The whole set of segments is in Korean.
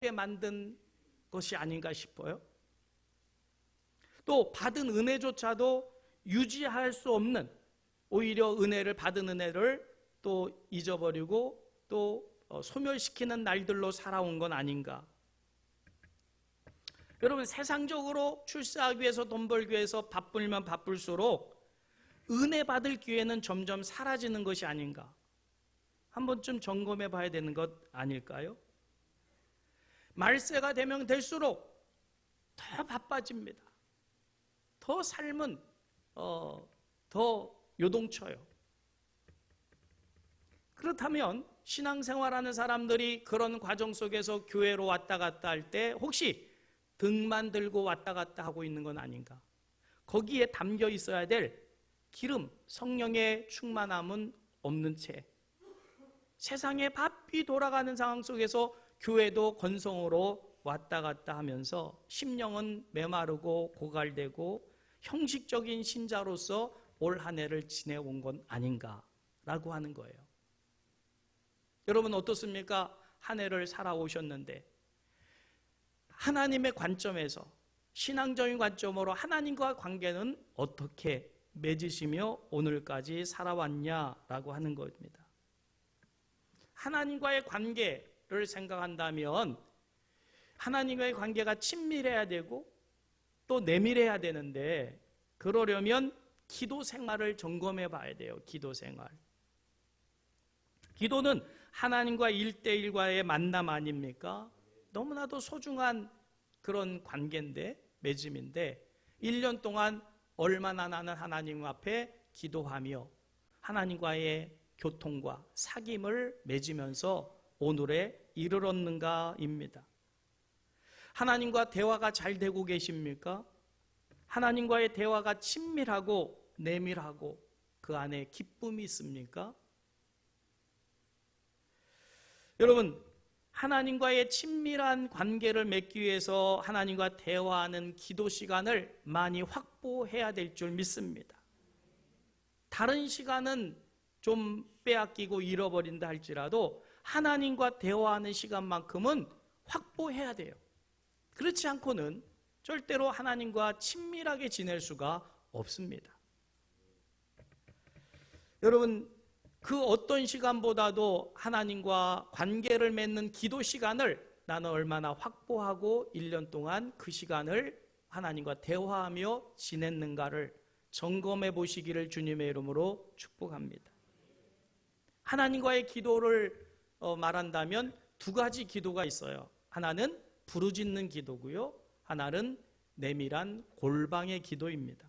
만든 것이 아닌가 싶어요. 또 받은 은혜조차도 유지할 수 없는, 오히려 받은 은혜를 또 잊어버리고 또 소멸시키는 날들로 살아온 건 아닌가. 여러분, 세상적으로 출세하기 위해서, 돈 벌기 위해서 바쁘면 바쁠수록 은혜 받을 기회는 점점 사라지는 것이 아닌가. 한 번쯤 점검해 봐야 되는 것 아닐까요? 말세가 되면 될수록 더 바빠집니다. 더 삶은 더 요동쳐요. 그렇다면 신앙생활하는 사람들이 그런 과정 속에서 교회로 왔다 갔다 할 때 혹시 등만 들고 왔다 갔다 하고 있는 건 아닌가? 거기에 담겨 있어야 될 기름, 성령의 충만함은 없는 채 세상에 바삐 돌아가는 상황 속에서 교회도 건성으로 왔다 갔다 하면서 심령은 메마르고 고갈되고 형식적인 신자로서 올 한 해를 지내온 건 아닌가라고 하는 거예요. 여러분 어떻습니까? 한 해를 살아오셨는데 하나님의 관점에서, 신앙적인 관점으로 하나님과 관계는 어떻게 맺으시며 오늘까지 살아왔냐라고 하는 겁니다. 하나님과의 관계를 생각한다면 하나님과의 관계가 친밀해야 되고 또 내밀해야 되는데, 그러려면 기도 생활을 점검해 봐야 돼요. 기도 생활. 기도는 하나님과 1대1과의 만남 아닙니까? 너무나도 소중한 그런 관계인데, 맺음인데 1년 동안 얼마나 나는 하나님 앞에 기도하며 하나님과의 교통과 사귐을 맺으면서 오늘에 이르렀는가입니다. 하나님과 대화가 잘 되고 계십니까? 하나님과의 대화가 친밀하고 내밀하고 그 안에 기쁨이 있습니까? 여러분, 하나님과의 친밀한 관계를 맺기 위해서 하나님과 대화하는 기도 시간을 많이 확보해야 될 줄 믿습니다. 다른 시간은 좀 빼앗기고 잃어버린다 할지라도 하나님과 대화하는 시간만큼은 확보해야 돼요. 그렇지 않고는 절대로 하나님과 친밀하게 지낼 수가 없습니다. 여러분, 그 어떤 시간보다도 하나님과 관계를 맺는 기도 시간을 나는 얼마나 확보하고 1년 동안 그 시간을 하나님과 대화하며 지냈는가를 점검해 보시기를 주님의 이름으로 축복합니다. 하나님과의 기도를 말한다면 두 가지 기도가 있어요. 하나는 부르짖는 기도고요, 하나는 내밀한 골방의 기도입니다.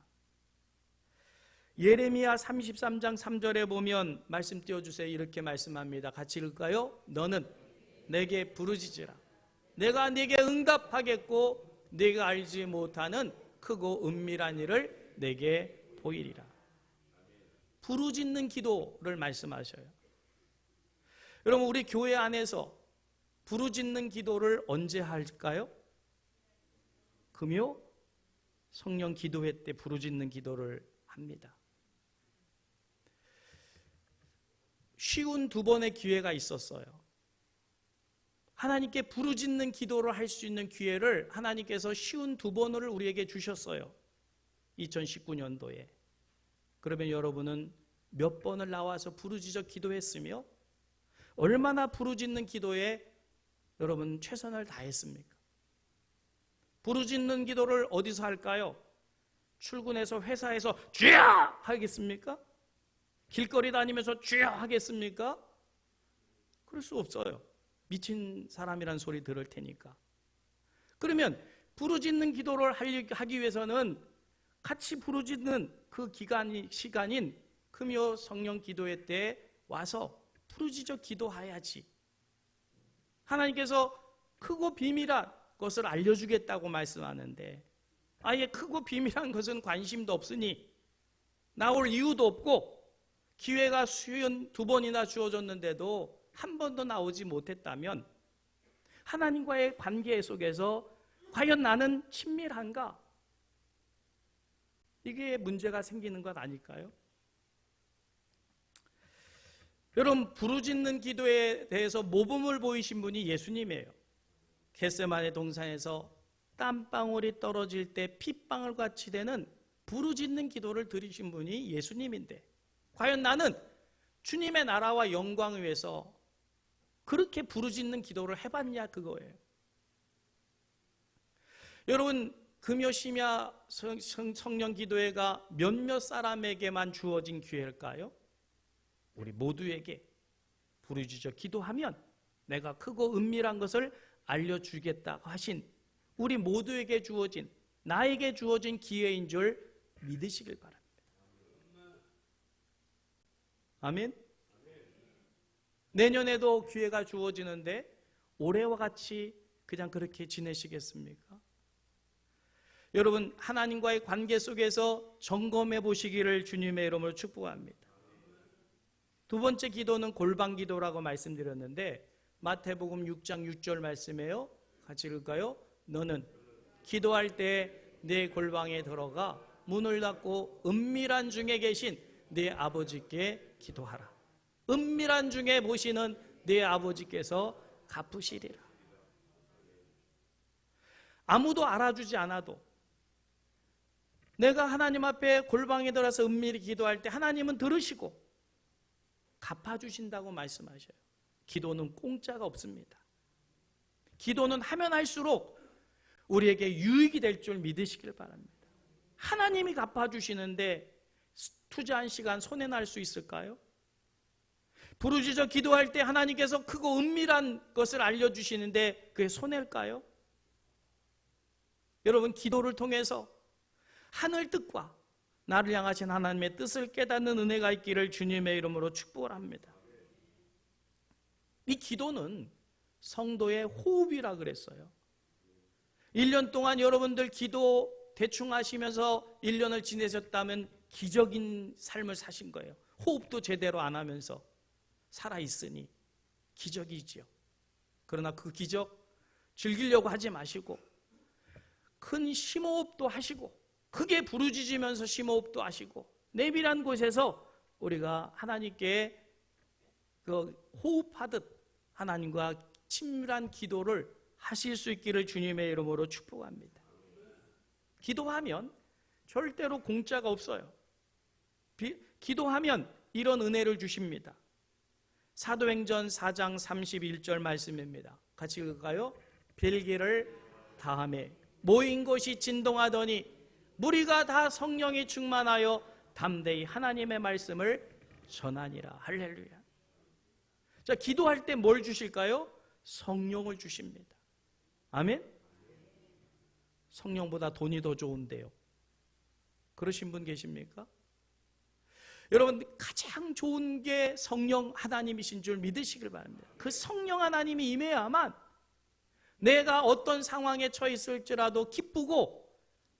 예레미야 33장 3절에 보면 말씀 띄워주세요. 이렇게 말씀합니다. 같이 읽을까요? 너는 내게 부르짖으라. 내가 네게 응답하겠고 네가 알지 못하는 크고 은밀한 일을 내게 보이리라. 부르짖는 기도를 말씀하셔요. 여러분, 우리 교회 안에서 부르짖는 기도를 언제 할까요? 금요 성령 기도회 때 부르짖는 기도를 합니다. 쉬운 2번의 기회가 있었어요. 하나님께 부르짖는 기도를 할 수 있는 기회를 하나님께서 쉬운 2번을 우리에게 주셨어요. 2019년도에. 그러면 여러분은 몇 번을 나와서 부르짖어 기도했으며 얼마나 부르짖는 기도에 여러분 최선을 다했습니까? 부르짖는 기도를 어디서 할까요? 출근해서 회사에서 주여 하겠습니까? 길거리 다니면서 주여 하겠습니까? 그럴 수 없어요. 미친 사람이란 소리 들을 테니까. 그러면 부르짖는 기도를 하기 위해서는 같이 부르짖는 그 시간인 금요 성령 기도회 때 와서 부르짖어 기도해야지. 하나님께서 크고 비밀한 것을 알려주겠다고 말씀하는데 아예 크고 비밀한 것은 관심도 없으니 나올 이유도 없고 기회가 쉬운 2번이나 주어졌는데도 한 번도 나오지 못했다면 하나님과의 관계 속에서 과연 나는 친밀한가? 이게 문제가 생기는 것 아닐까요? 여러분, 부르짖는 기도에 대해서 모범을 보이신 분이 예수님이에요. 겟세마네 동산에서 땀방울이 떨어질 때 핏방울 같이 되는 부르짖는 기도를 드리신 분이 예수님인데, 과연 나는 주님의 나라와 영광을 위해서 그렇게 부르짖는 기도를 해봤냐, 그거예요. 여러분, 금요 심야 성령 기도회가 몇몇 사람에게만 주어진 기회일까요? 우리 모두에게 부르짖어 기도하면 내가 크고 은밀한 것을 알려주겠다고 하신 우리 모두에게 주어진, 나에게 주어진 기회인 줄 믿으시길 바랍니다. 아멘. 내년에도 기회가 주어지는데 올해와 같이 그냥 그렇게 지내시겠습니까? 여러분, 하나님과의 관계 속에서 점검해 보시기를 주님의 이름으로 축복합니다. 두 번째 기도는 골방 기도라고 말씀드렸는데, 마태복음 6장 6절 말씀이에요. 같이 읽을까요? 너는 기도할 때 내 골방에 들어가 문을 닫고 은밀한 중에 계신 네 아버지께 기도하라. 은밀한 중에 보시는 네 아버지께서 갚으시리라. 아무도 알아주지 않아도 내가 하나님 앞에 골방에 들어서 은밀히 기도할 때 하나님은 들으시고 갚아주신다고 말씀하셔요. 기도는 공짜가 없습니다. 기도는 하면 할수록 우리에게 유익이 될 줄 믿으시길 바랍니다. 하나님이 갚아주시는데 투자한 시간 손해날 수 있을까요? 부르짖어 기도할 때 하나님께서 크고 은밀한 것을 알려주시는데 그게 손해일까요? 여러분, 기도를 통해서 하늘 뜻과 나를 향하신 하나님의 뜻을 깨닫는 은혜가 있기를 주님의 이름으로 축복을 합니다. 이 기도는 성도의 호흡이라 그랬어요. 1년 동안 여러분들 기도 대충 하시면서 1년을 지내셨다면 기적인 삶을 사신 거예요. 호흡도 제대로 안 하면서 살아있으니 기적이지요. 그러나 그 기적 즐기려고 하지 마시고 큰 심호흡도 하시고 크게 부르짖으면서 심호흡도 하시고 내밀한 곳에서 우리가 하나님께 그 호흡하듯 하나님과 친밀한 기도를 하실 수 있기를 주님의 이름으로 축복합니다. 기도하면 절대로 공짜가 없어요. 기도하면 이런 은혜를 주십니다. 사도행전 4장 31절 말씀입니다. 같이 읽을까요? 별기를 다하매 모인 곳이 진동하더니 무리가 다 성령이 충만하여 담대히 하나님의 말씀을 전하니라. 할렐루야. 자, 기도할 때 뭘 주실까요? 성령을 주십니다. 아멘? 성령보다 돈이 더 좋은데요. 그러신 분 계십니까? 여러분, 가장 좋은 게 성령 하나님이신 줄 믿으시길 바랍니다. 그 성령 하나님이 임해야만 내가 어떤 상황에 처했을지라도 기쁘고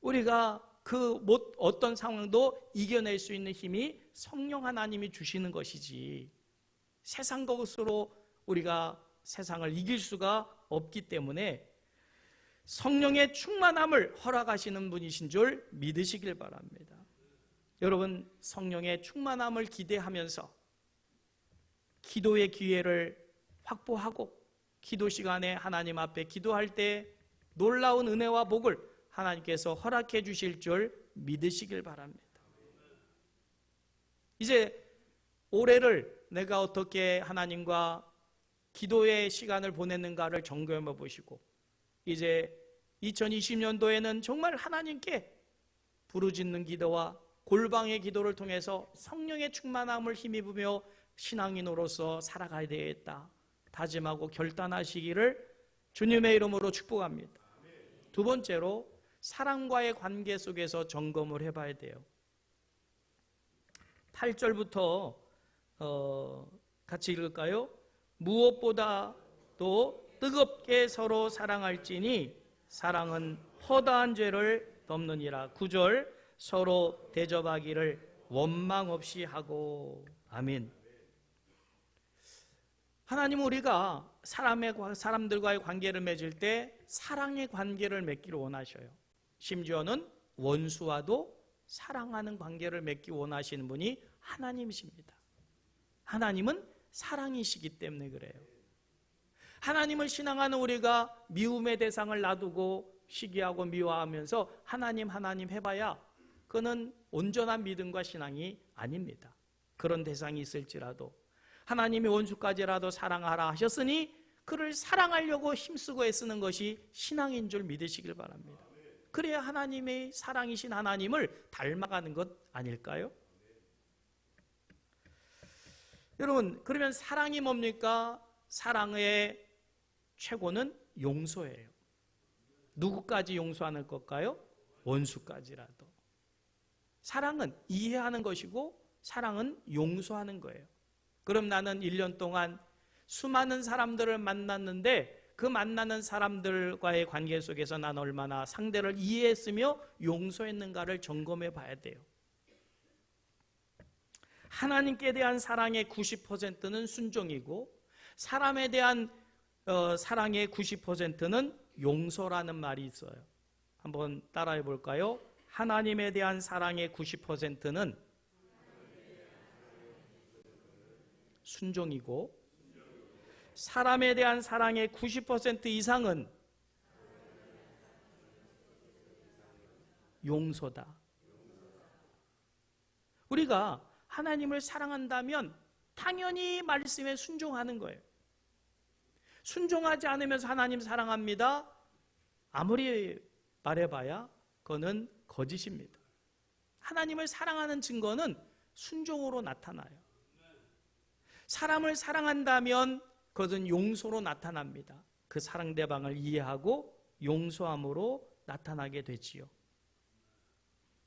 우리가 그 어떤 상황도 이겨낼 수 있는 힘이 성령 하나님이 주시는 것이지, 세상 것으로 우리가 세상을 이길 수가 없기 때문에 성령의 충만함을 허락하시는 분이신 줄 믿으시길 바랍니다. 여러분, 성령의 충만함을 기대하면서 기도의 기회를 확보하고 기도 시간에 하나님 앞에 기도할 때 놀라운 은혜와 복을 하나님께서 허락해 주실 줄 믿으시길 바랍니다. 이제 올해를 내가 어떻게 하나님과 기도의 시간을 보냈는가를 점검해 보시고, 이제 2020년도에는 정말 하나님께 부르짖는 기도와 골방의 기도를 통해서 성령의 충만함을 힘입으며 신앙인으로서 살아가야 되겠다 다짐하고 결단하시기를 주님의 이름으로 축복합니다. 두 번째로 사랑과의 관계 속에서 점검을 해봐야 돼요. 8절부터 같이 읽을까요? 무엇보다도 뜨겁게 서로 사랑할지니 사랑은 허다한 죄를 덮느니라. 9절 서로 대접하기를 원망 없이 하고. 아멘. 하나님은 우리가 사람들과의 관계를 맺을 때 사랑의 관계를 맺기를 원하셔요. 심지어는 원수와도 사랑하는 관계를 맺기 원하시는 분이 하나님이십니다. 하나님은 사랑이시기 때문에 그래요. 하나님을 신앙하는 우리가 미움의 대상을 놔두고 시기하고 미워하면서 하나님 해봐야 그는 온전한 믿음과 신앙이 아닙니다. 그런 대상이 있을지라도 하나님이 원수까지라도 사랑하라 하셨으니 그를 사랑하려고 힘쓰고 애쓰는 것이 신앙인 줄 믿으시길 바랍니다. 그래야 하나님의 사랑이신 하나님을 닮아가는 것 아닐까요? 여러분, 그러면 사랑이 뭡니까? 사랑의 최고는 용서예요. 누구까지 용서하는 걸까요? 원수까지라도. 사랑은 이해하는 것이고 사랑은 용서하는 거예요. 그럼 나는 1년 동안 수많은 사람들을 만났는데 그 만나는 사람들과의 관계 속에서 난 얼마나 상대를 이해했으며 용서했는가를 점검해 봐야 돼요. 하나님께 대한 사랑의 90%는 순종이고 사람에 대한 사랑의 90%는 용서라는 말이 있어요. 한번 따라해 볼까요? 하나님에 대한 사랑의 90%는 순종이고 사람에 대한 사랑의 90% 이상은 용서다. 우리가 하나님을 사랑한다면 당연히 말씀에 순종하는 거예요. 순종하지 않으면서 하나님 사랑합니다. 아무리 말해봐야 그거는 거짓입니다. 하나님을 사랑하는 증거는 순종으로 나타나요. 사람을 사랑한다면 그것은 용서로 나타납니다. 그 상대방을 이해하고 용서함으로 나타나게 되지요.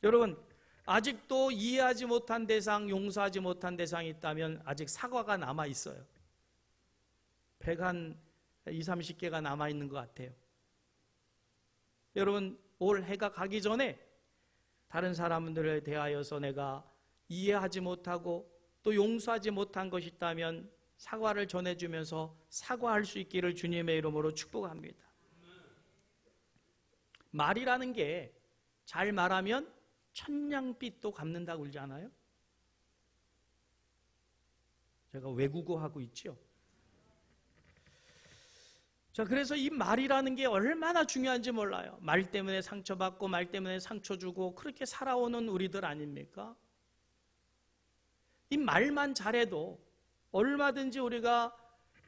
여러분, 아직도 이해하지 못한 대상, 용서하지 못한 대상이 있다면 아직 사과가 남아 있어요. 120, 30개가 남아 있는 것 같아요. 여러분, 올 해가 가기 전에 다른 사람들에 대하여서 내가 이해하지 못하고 또 용서하지 못한 것이 있다면 사과를 전해주면서 사과할 수 있기를 주님의 이름으로 축복합니다. 말이라는 게 잘 말하면 천냥빚도 갚는다고 그러잖아요. 제가 외국어 하고 있죠. 자, 그래서 이 말이라는 게 얼마나 중요한지 몰라요. 말 때문에 상처받고 말 때문에 상처 주고 그렇게 살아오는 우리들 아닙니까? 이 말만 잘해도 얼마든지 우리가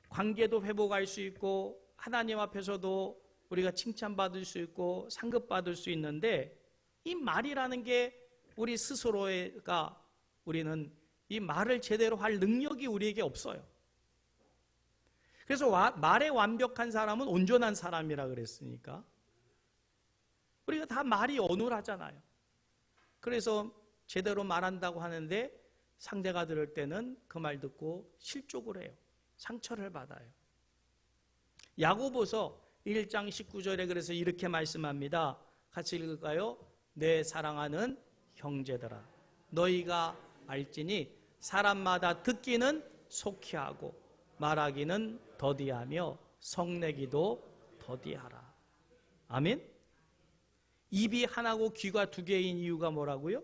관계도 회복할 수 있고 하나님 앞에서도 우리가 칭찬받을 수 있고 상급받을 수 있는데 이 말이라는 게 우리 스스로가 우리는 이 말을 제대로 할 능력이 우리에게 없어요. 그래서 말에 완벽한 사람은 온전한 사람이라 그랬으니까 우리가 다 말이 어눌하잖아요. 그래서 제대로 말한다고 하는데 상대가 들을 때는 그 말 듣고 실족을 해요. 상처를 받아요. 야고보서 1장 19절에 그래서 이렇게 말씀합니다. 같이 읽을까요? 내 사랑하는 형제들아, 너희가 알지니 사람마다 듣기는 속히 하고 말하기는 더디하며 성내기도 더디하라. 아멘? 입이 하나고 귀가 두 개인 이유가 뭐라고요?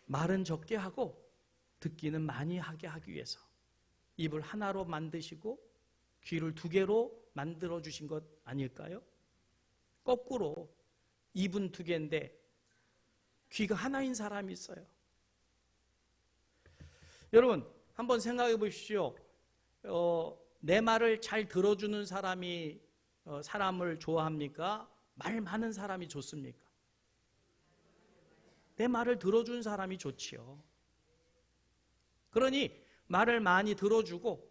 말은 적게 하고 듣기는 많이 하게 하기 위해서 입을 하나로 만드시고 귀를 두 개로 만들어 주신 것 아닐까요? 거꾸로 입은 두 개인데 귀가 하나인 사람이 있어요. 여러분, 한번 생각해 보십시오. 내 말을 잘 들어주는 사람이 사람을 좋아합니까? 말 많은 사람이 좋습니까? 내 말을 들어준 사람이 좋지요. 그러니 말을 많이 들어주고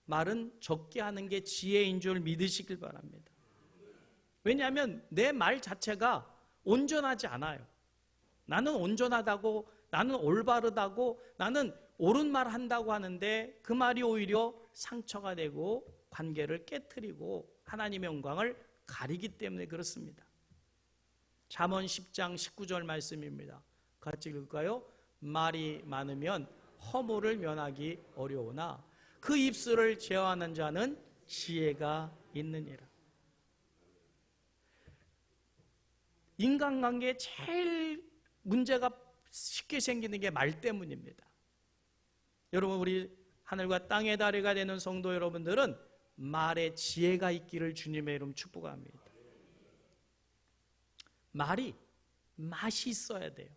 말은 적게 하는 게 지혜인 줄 믿으시길 바랍니다. 왜냐하면 내 말 자체가 온전하지 않아요. 나는 온전하다고, 나는 올바르다고, 나는 옳은 말 한다고 하는데 그 말이 오히려 상처가 되고 관계를 깨트리고 하나님의 영광을 가리기 때문에 그렇습니다. 잠언 10장 19절 말씀입니다. 같이 읽을까요? 말이 많으면 허물을 면하기 어려우나 그 입술을 제어하는 자는 지혜가 있느니라. 인간관계에 제일 문제가 쉽게 생기는 게 말 때문입니다. 여러분, 우리 하늘과 땅의 다리가 되는 성도 여러분들은 말에 지혜가 있기를 주님의 이름 축복합니다. 말이 맛이 있어야 돼요.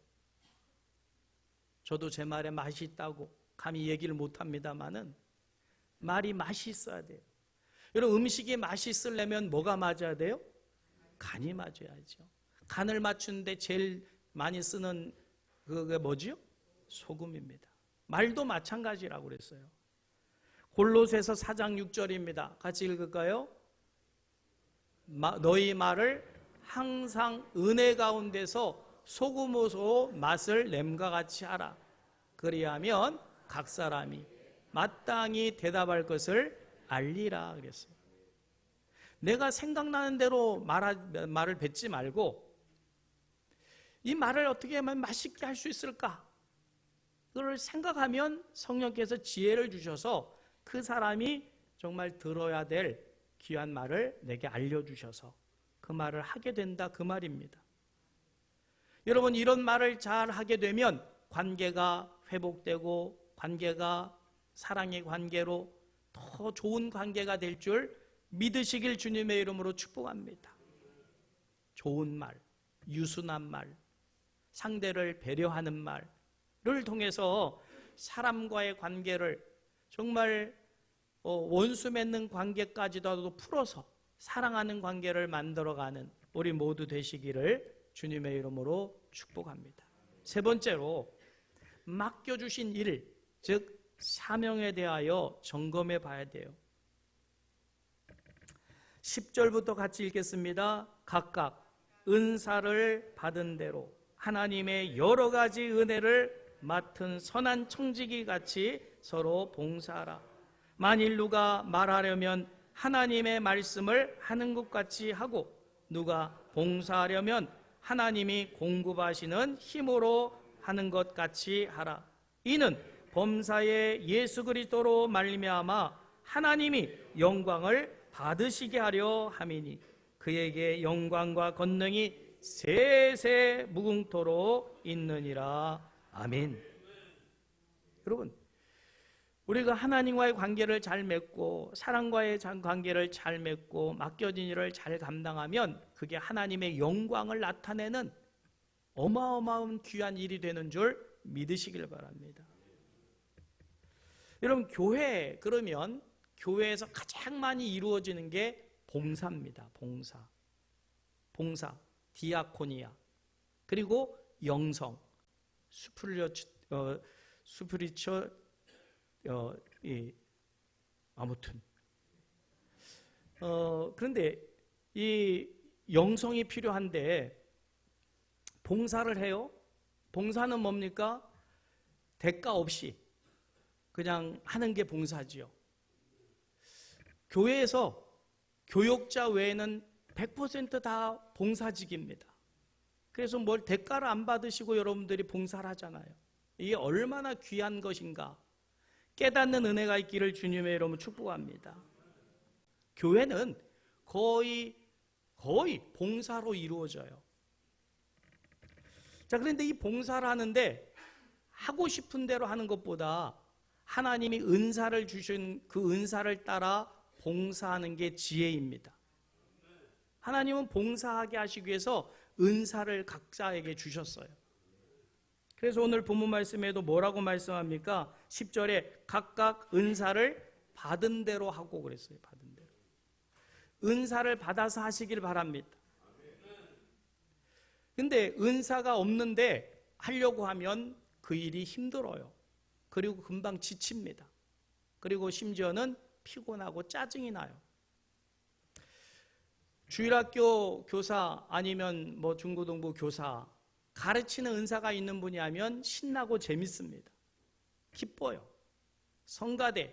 저도 제 말에 맛이 있다고 감히 얘기를 못합니다만은 말이 맛이 있어야 돼요. 여러분, 음식이 맛이 있으려면 뭐가 맞아야 돼요? 간이 맞아야죠. 간을 맞추는데 제일 많이 쓰는 그게 뭐지요? 소금입니다. 말도 마찬가지라고 그랬어요. 골로새서 4장 6절입니다. 같이 읽을까요? 너희 말을 항상 은혜 가운데서 소금으로 맛을 냄과 같이 하라. 그리하면 각 사람이 마땅히 대답할 것을 알리라 그랬어요. 내가 생각나는 대로 말을 뱉지 말고 이 말을 어떻게 하면 맛있게 할 수 있을까? 그걸 생각하면 성령께서 지혜를 주셔서 그 사람이 정말 들어야 될 귀한 말을 내게 알려주셔서 그 말을 하게 된다, 그 말입니다. 여러분, 이런 말을 잘 하게 되면 관계가 회복되고 관계가 사랑의 관계로 더 좋은 관계가 될 줄 믿으시길 주님의 이름으로 축복합니다. 좋은 말, 유순한 말, 상대를 배려하는 말을 통해서 사람과의 관계를 정말 원수 맺는 관계까지도 풀어서 사랑하는 관계를 만들어가는 우리 모두 되시기를 주님의 이름으로 축복합니다. 세 번째로 맡겨주신 일, 즉 사명에 대하여 점검해 봐야 돼요. 10절부터 같이 읽겠습니다. 각각 은사를 받은 대로 하나님의 여러 가지 은혜를 맡은 선한 청지기 같이 서로 봉사하라. 만일 누가 말하려면 하나님의 말씀을 하는 것 같이 하고 누가 봉사하려면 하나님이 공급하시는 힘으로 하는 것 같이 하라. 이는 범사의 예수 그리스도로 말미암아 하나님이 영광을 받으시게 하려 함이니 그에게 영광과 권능이 세세 무궁토록 있느니라. 아멘. 여러분, 우리가 하나님과의 관계를 잘 맺고 사랑과의 관계를 잘 맺고 맡겨진 일을 잘 감당하면 그게 하나님의 영광을 나타내는 어마어마한 귀한 일이 되는 줄 믿으시길 바랍니다. 여러분, 교회 그러면 교회에서 가장 많이 이루어지는 게 봉사입니다. 봉사, 디아코니아, 그리고 영성, 스피리처, 아무튼 그런데 이 영성이 필요한데 봉사를 해요. 봉사는 뭡니까? 대가 없이 그냥 하는 게 봉사지요. 교회에서 교역자 외에는 100% 다 봉사직입니다. 그래서 뭘 대가를 안 받으시고 여러분들이 봉사를 하잖아요. 이게 얼마나 귀한 것인가 깨닫는 은혜가 있기를 주님의 이름으로 축복합니다. 교회는 거의 봉사로 이루어져요. 자, 그런데 이 봉사를 하는데 하고 싶은 대로 하는 것보다 하나님이 은사를 주신 그 은사를 따라 봉사하는 게 지혜입니다. 하나님은 봉사하게 하시기 위해서 은사를 각자에게 주셨어요. 그래서 오늘 본문 말씀에도 뭐라고 말씀합니까? 10절에 각각 은사를 받은 대로 하고 그랬어요. 받은 대로. 은사를 받아서 하시길 바랍니다. 근데 은사가 없는데 하려고 하면 그 일이 힘들어요. 그리고 금방 지칩니다. 그리고 심지어는 피곤하고 짜증이 나요. 주일학교 교사 아니면 뭐 중고등부 교사 가르치는 은사가 있는 분이 하면 신나고 재밌습니다. 기뻐요. 성가대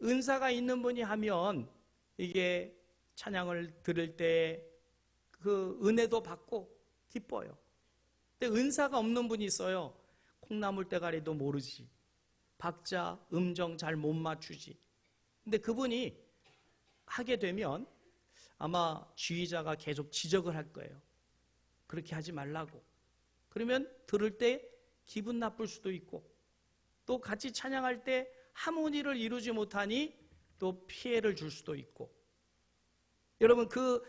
은사가 있는 분이 하면 이게 찬양을 들을 때 그 은혜도 받고 기뻐요. 근데 은사가 없는 분이 있어요. 콩나물 대가리도 모르지. 박자, 음정 잘 못 맞추지. 근데 그분이 하게 되면 아마 지휘자가 계속 지적을 할 거예요. 그렇게 하지 말라고. 그러면 들을 때 기분 나쁠 수도 있고 또 같이 찬양할 때 하모니를 이루지 못하니 또 피해를 줄 수도 있고, 여러분 그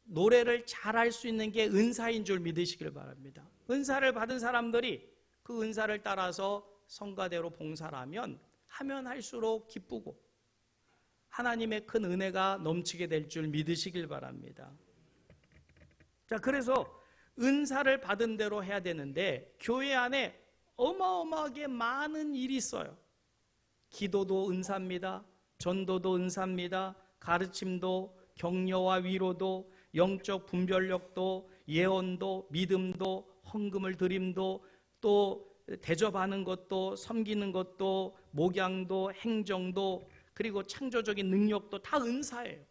노래를 잘할 수 있는 게 은사인 줄 믿으시길 바랍니다. 은사를 받은 사람들이 그 은사를 따라서 성가대로 봉사를 하면 할수록 기쁘고 하나님의 큰 은혜가 넘치게 될 줄 믿으시길 바랍니다. 자, 그래서 은사를 받은 대로 해야 되는데 교회 안에 어마어마하게 많은 일이 있어요. 기도도 은사입니다. 전도도 은사입니다. 가르침도, 격려와 위로도, 영적 분별력도, 예언도, 믿음도, 헌금을 드림도, 또 대접하는 것도, 섬기는 것도, 목양도, 행정도, 그리고 창조적인 능력도 다 은사예요.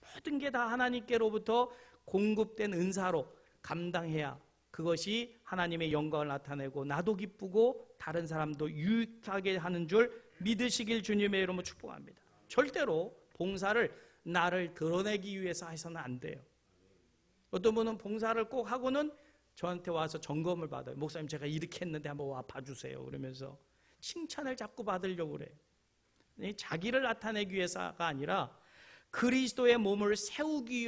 모든 게 다 하나님께로부터 공급된 은사로 감당해야 그것이 하나님의 영광을 나타내고 나도 기쁘고 다른 사람도 유익하게 하는 줄 믿으시길 주님의 이름으로 축복합니다. 절대로 봉사를 나를 드러내기 위해서 해서는 안 돼요. 어떤 분은 봉사를 꼭 하고는 저한테 와서 점검을 받아요. 목사님 제가 이렇게 했는데 한번 와 봐주세요. 그러면서 칭찬을 자꾸 받으려고 그래요. 자기를 나타내기 위해서가 아니라 그리스도의 몸을 세우기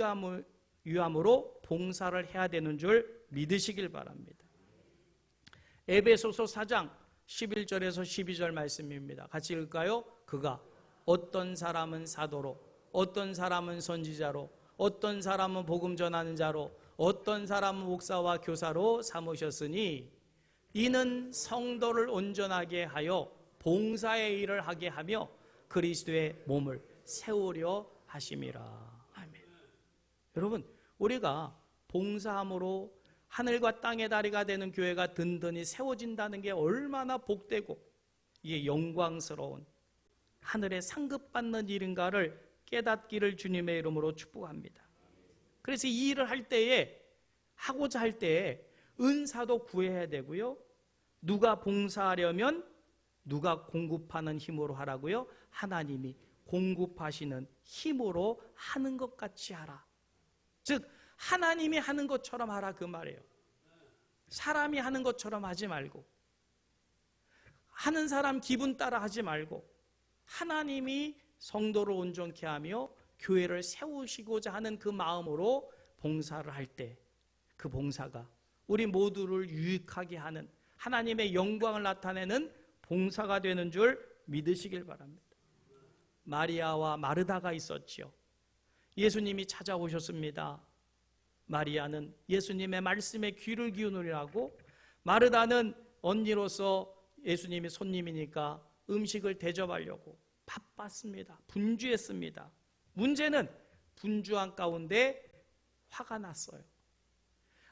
위함으로 봉사를 해야 되는 줄 믿으시길 바랍니다. 에베소서 4장 11절에서 12절 말씀입니다. 같이 읽을까요? 그가 어떤 사람은 사도로, 어떤 사람은 선지자로, 어떤 사람은 복음 전하는 자로, 어떤 사람은 목사와 교사로 삼으셨으니 이는 성도를 온전하게 하여 봉사의 일을 하게 하며 그리스도의 몸을 세우려 하심이라. 아멘. 여러분, 우리가 봉사함으로 하늘과 땅의 다리가 되는 교회가 든든히 세워진다는 게 얼마나 복되고 이게 영광스러운 하늘에 상급받는 일인가를 깨닫기를 주님의 이름으로 축복합니다. 그래서 이 일을 할 때에, 하고자 할 때에 은사도 구해야 되고요. 누가 봉사하려면 누가 공급하는 힘으로 하라고요? 하나님이 공급하시는 힘으로 하는 것 같이 하라. 즉 하나님이 하는 것처럼 하라 그 말이에요. 사람이 하는 것처럼 하지 말고, 하는 사람 기분 따라 하지 말고, 하나님이 성도를 온전케 하며 교회를 세우시고자 하는 그 마음으로 봉사를 할 때 그 봉사가 우리 모두를 유익하게 하는 하나님의 영광을 나타내는 봉사가 되는 줄 믿으시길 바랍니다. 마리아와 마르다가 있었지요. 예수님이 찾아오셨습니다. 마리아는 예수님의 말씀에 귀를 기울이라고, 마르다는 언니로서 예수님이 손님이니까 음식을 대접하려고 바빴습니다. 분주했습니다. 문제는 분주한 가운데 화가 났어요.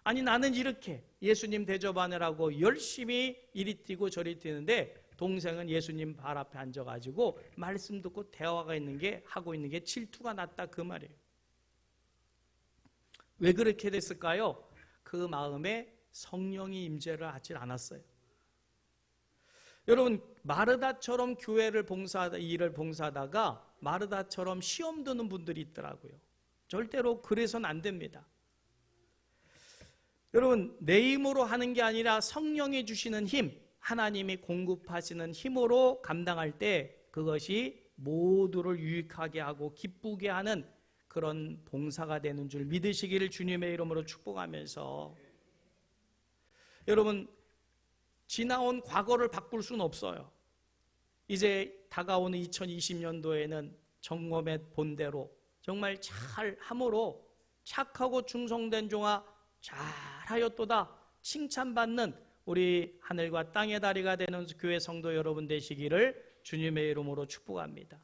아니 나는 이렇게 예수님 대접하느라고 열심히 이리 뛰고 저리 뛰는데 동생은 예수님 발 앞에 앉아가지고 말씀 듣고 대화가 하고 있는 게 질투가 났다 그 말이에요. 왜 그렇게 됐을까요? 그 마음에 성령이 임재를 하지 않았어요. 여러분, 마르다처럼 교회를 일을 봉사하다가 마르다처럼 시험 드는 분들이 있더라고요. 절대로 그래서는 안 됩니다. 여러분, 내 힘으로 하는 게 아니라 성령이 주시는 힘, 하나님이 공급하시는 힘으로 감당할 때 그것이 모두를 유익하게 하고 기쁘게 하는 그런 봉사가 되는 줄 믿으시기를 주님의 이름으로 축복하면서, 여러분 지나온 과거를 바꿀 수는 없어요. 이제 다가오는 2020년도에는 점검의 본대로 정말 잘 함으로 착하고 충성된 종아 잘하였도다 칭찬받는 우리 하늘과 땅의 다리가 되는 교회 성도 여러분 되시기를 주님의 이름으로 축복합니다.